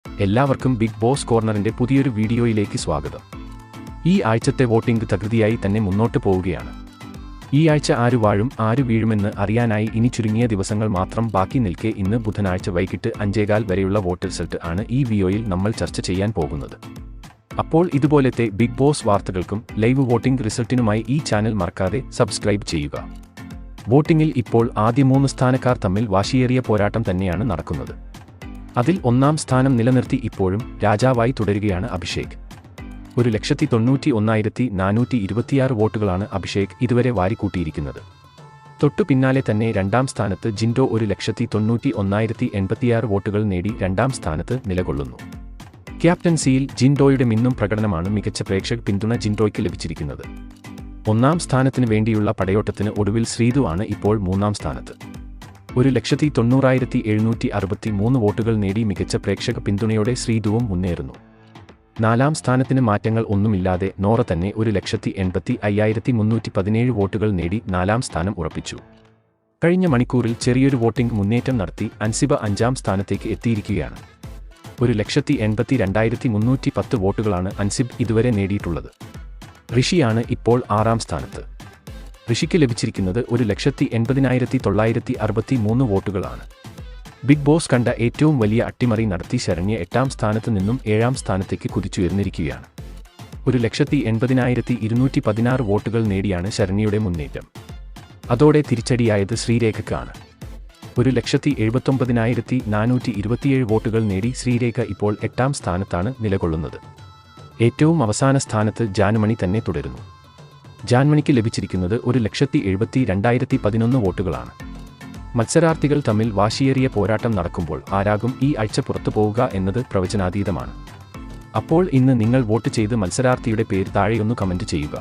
എല്ലാവർക്കും big boss കോർണറിന്റെ പുതിയൊരു വീഡിയോയിലേക്ക് സ്വാഗതം. ഈ ആഴ്ചത്തെ വോട്ടിംഗ് തകൃതിയായി തന്നെ മുന്നോട്ട് പോവുകയാണ്. ഈ ആഴ്ച ആര് വാഴും ആര് വീഴുമെന്ന് അറിയാനായി ഇനി ചുരുങ്ങിയ ദിവസങ്ങൾ മാത്രം ബാക്കി നിൽക്കെ ഇന്ന് ബുധനാഴ്ച വൈകിട്ട് 5:15 വരെയുള്ള വോട്ട് റിസൾട്ട് ആണ് ഈ വീഡിയോയിൽ നമ്മൾ ചർച്ച ചെയ്യാൻ പോകുന്നത്. അപ്പോൾ ഇതുപോലത്തെ ബിഗ് ബോസ് വാർത്തകൾക്കും ലൈവ് വോട്ടിംഗ് റിസൾട്ടിനുമായി ഈ ചാനൽ മറക്കാതെ സബ്സ്ക്രൈബ് ചെയ്യുക. വോട്ടിംഗിൽ ഇപ്പോൾ ആദ്യ 3 സ്ഥാനക്കാർ തമ്മിൽ വാശിയേറിയ പോരാട്ടം തന്നെയാണ് നടക്കുന്നത്. അതിൽ 1-ാം സ്ഥാനം നിലനിർത്തി ഇപ്പോഴും രാജാവായി തുടരുകയാണ് അഭിഷേക്. 1,91,426 വോട്ടുകളാണ് അഭിഷേക് ഇതുവരെ വാരിക്കൂട്ടിയിരിക്കുന്നത്. തൊട്ടു പിന്നാലെ തന്നെ 2-ാം സ്ഥാനത്ത് ജിൻഡോ 1,91,086 വോട്ടുകൾ നേടി 2-ാം സ്ഥാനത്ത് നിലകൊള്ളുന്നു. ക്യാപ്റ്റൻസിയിൽ ജിൻഡോയുടെ മിന്നും പ്രകടനമാണ് മികച്ച പ്രേക്ഷക പിന്തുണ ജിൻഡോയ്ക്ക് ലഭിച്ചിരിക്കുന്നത്. 1-ാം സ്ഥാനത്തിന് വേണ്ടിയുള്ള പടയോട്ടത്തിന് ഒടുവിൽ ശ്രീതു ആണ് ഇപ്പോൾ 3-ാം സ്ഥാനത്ത്. 1,90,763 വോട്ടുകൾ നേടി മികച്ച പ്രേക്ഷക പിന്തുണയോടെ ശ്രീതുവും മുന്നേറുന്നു. 4-ാം സ്ഥാനത്തിന് മാറ്റങ്ങൾ ഒന്നുമില്ലാതെ നോറ തന്നെ 1,85,317 വോട്ടുകൾ നേടി 4-ാം സ്ഥാനം ഉറപ്പിച്ചു. കഴിഞ്ഞ മണിക്കൂറിൽ ചെറിയൊരു വോട്ടിംഗ് മുന്നേറ്റം നടത്തി അൻസിബ 5-ാം സ്ഥാനത്തേക്ക് എത്തിയിരിക്കുകയാണ്. 1,82,310 വോട്ടുകളാണ് അൻസിബ് ഇതുവരെ നേടിയിട്ടുള്ളത്. ഋഷിയാണ് ഇപ്പോൾ 6-ാം സ്ഥാനത്ത്. ഋഷിക്ക് ലഭിച്ചിരിക്കുന്നത് 1,80,963 വോട്ടുകളാണ്. ബിഗ് ബോസ് കണ്ട ഏറ്റവും വലിയ അട്ടിമറി നടത്തി ശരണ്യ 8-ാം സ്ഥാനത്ത് നിന്നും 7-ാം സ്ഥാനത്തേക്ക് കുതിച്ചുയർന്നിരിക്കുകയാണ്. 1,80,216 വോട്ടുകൾ നേടിയാണ് ശരണ്യയുടെ മുന്നേറ്റം. അതോടെ തിരിച്ചടിയായത് ശ്രീരേഖയ്ക്കാണ്. 1,79,427 വോട്ടുകൾ നേടി ശ്രീരേഖ ഇപ്പോൾ 8-ാം സ്ഥാനത്താണ് നിലകൊള്ളുന്നത്. ഏറ്റവും അവസാന സ്ഥാനത്ത് ജാനുമണി തന്നെ തുടരുന്നു. ജാൻമണിക്ക് ലഭിച്ചിരിക്കുന്നത് 1,70,211 വോട്ടുകളാണ്. മത്സരാർത്ഥികൾ തമ്മിൽ വാശിയേറിയ പോരാട്ടം നടക്കുമ്പോൾ ആരാകും ഈ ആഴ്ച പുറത്തു പോവുക എന്നത് പ്രവചനാതീതമാണ്. അപ്പോൾ ഇന്ന് നിങ്ങൾ വോട്ട് ചെയ്ത് മത്സരാർത്ഥിയുടെ പേര് താഴെയൊന്ന് കമന്റ് ചെയ്യുക.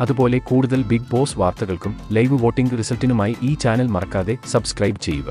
അതുപോലെ കൂടുതൽ ബിഗ് ബോസ് വാർത്തകൾക്കും ലൈവ് വോട്ടിംഗ് റിസൾട്ടിനുമായി ഈ ചാനൽ മറക്കാതെ സബ്സ്ക്രൈബ് ചെയ്യുക.